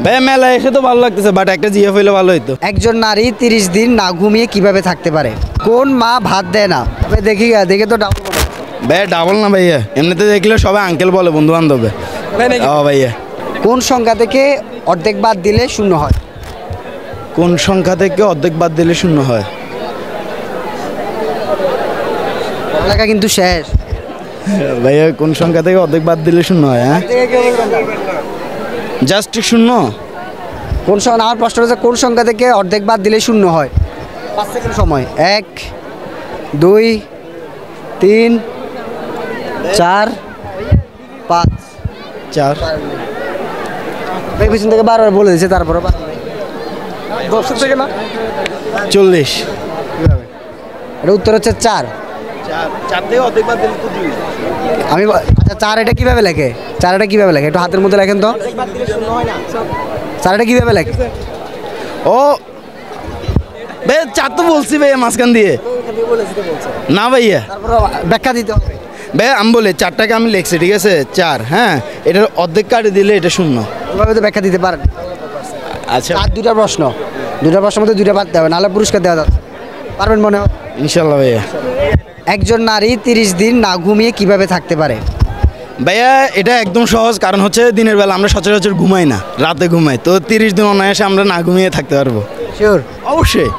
ভাই মেলা এসে তো ভালো লাগতেছে, বাট একটা জিএফ হইলে ভালো হইতো। একজন নারী 30 দিন না ঘুমিয়ে কিভাবে থাকতে পারে? কোন মা ভাত দেয় না? ভাই দেখে তো ডাবল মনে হচ্ছে। ভাই ডাবল না ভাইয়া, এমনিতে দেখলে সবাই আঙ্কেল বলে বন্ধু বান্ধবে। ও ভাইয়া। কোন সংখ্যা থেকে অর্ধেক বাদ দিলে শূন্য হয়? কোন সংখ্যা থেকে অর্ধেক বাদ দিলে শূন্য হয়? লেখা কিন্তু শেষ। ভাইয়া কোন সংখ্যা থেকে অর্ধেক বাদ দিলে শূন্য হয়? হ্যাঁ, জাস্ট শূন্য। কোন সংখ্যা? আমার প্রশ্ন হচ্ছে কোন সংখ্যা থেকে অর্ধেক বাদ দিলে শূন্য হয়? 5 সেকেন্ড সময়। 1 2 3 4 5 4। পিছন থেকে বারবার বলে দিয়েছে, তারপরে 10 থেকে না 40। এটা উত্তর হচ্ছে 4। 4 থেকে অর্ধেক বাদ দিলে তো 2। আমি আচ্ছা 4 এটা কিভাবে লেখে? 4 এটা কিভাবে লেখে? একটু হাতের মধ্যে লেখেন তো। 4 এটা কিভাবে লেখে? ও ভাই 4 তো বলছি ভাইয়া মাঝখান দিয়ে। না ভাইয়া, তারপরে ব্যাখ্যা দিতে হবে। ভাই আমি বলি 4টাকে আমি লিখছি, ঠিক আছে 4। হ্যাঁ, এটার অর্ধেক কাটে দিলে এটা শূন্য। ওইভাবে তো ব্যাখ্যা দিতে পারেন। আচ্ছা, আর দুটা প্রশ্নের মধ্যে 2টা বাদ দেবে, নাহলে পুরস্কার দেওয়া যাচ্ছে। পারবেন মনে হয়? ইনশাল্লাহ ভাইয়া। একজন নারী 30 দিন না ঘুমিয়ে কিভাবে থাকতে পারে? ভাইয়া এটা একদম সহজ, কারণ হচ্ছে দিনের বেলা আমরা সচরাচর ঘুমাই না, রাতে ঘুমাই, তো 30 দিন অনায়াসে আমরা না ঘুমিয়ে থাকতে পারবো। শিওর? অবশ্যই।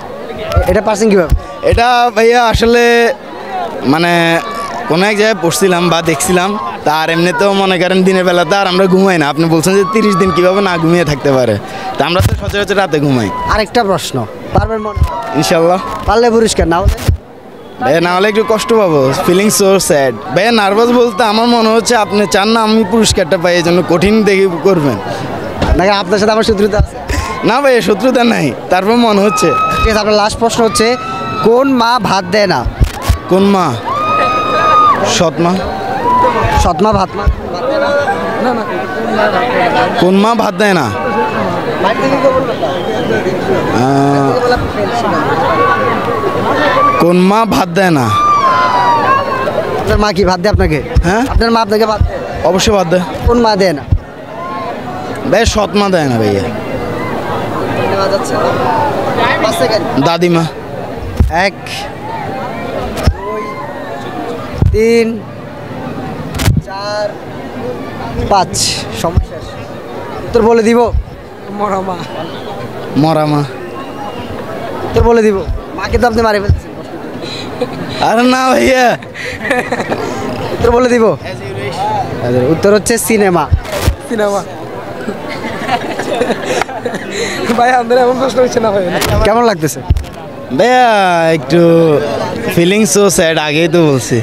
এটা পারছেন কিভাবে? এটা ভাইয়া আসলে মানে কোনো এক জায়গায় পড়ছিলাম বা দেখছিলাম, তার এমনিতেও মনে করেন দিনের বেলাতে আর আমরা ঘুমাই না। আপনি বলছেন যে 30 দিন কীভাবে না ঘুমিয়ে থাকতে পারে, তা আমরা তো সচরাচর রাতে ঘুমাই। আরেকটা প্রশ্ন, পারবেন মনে হয়? ইনশাল্লাহ। পারলে পুরস্কার, না হলে ভাইয়া না হলে একটু কষ্ট পাবো। ফিলিং সো স্যাড ভাইয়া। নার্ভাস বলতে আমার মনে হচ্ছে আপনি চান না আমি পুরস্কারটা পাই, এই জন্য কঠিন দেখে করবেন। নাকি আপনার সাথে আমার শত্রুতা আছে? না ভাইয়া শত্রুতা নাই, তারপর মনে হচ্ছে। ঠিক আছে, আপনার লাস্ট প্রশ্ন হচ্ছে কোন মা ভাত দেয় না? কোন মা? সৎ মা। সৎমা ভাত দেয় না? কোন মা ভাত দেয় না? কোন মা ভাত দেয় না? আপনার মা কি ভাত দেয় আপনাকে? হ্যাঁ, আপনার মা আপনাকে ভাত দেয়? অবশ্যই ভাত দেয়। কোন মা দেয় না? ভাই সৎ মা দেয় না ভাইয়া। দাদিমা। 1 2 3 4 5 সময় শেষ। উত্তর বলে দিব? মরা মা। মরা মা। উত্তর বলে দিব? মাকে তো আপনি মারি ফেলছেন। আরে না ভাইয়া, উত্তর বলে দিব? উত্তর হচ্ছে সিনেমা। সিনেমা। ভাই আমাদের এমন প্রশ্ন হচ্ছে না ভাই। কেমন লাগতেছে? ভাইয়া একটু ফিলিং সো স্যাড, আগেই তো বলছি।